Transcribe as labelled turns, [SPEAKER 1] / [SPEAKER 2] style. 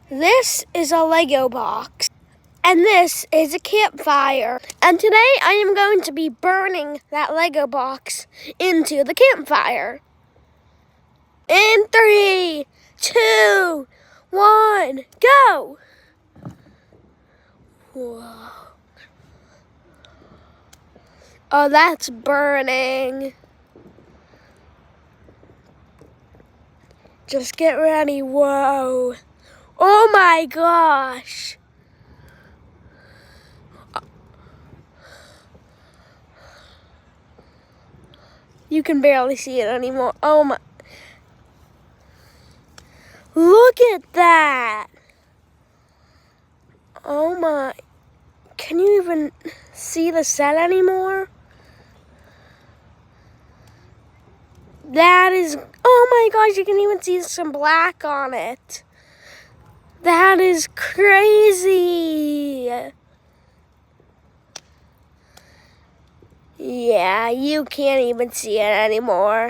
[SPEAKER 1] This is a Lego box, and this is a campfire. And today I am going to be burning that Lego box into the campfire. In 3, 2, 1, go! Whoa. Oh, that's burning. Just get ready. Whoa. Oh my gosh. You can barely see it anymore. Oh my. Look at that. Oh my. Can you even see the set anymore? That is, oh my gosh, you can even see some black on it. That is crazy. Yeah, you can't even see it anymore.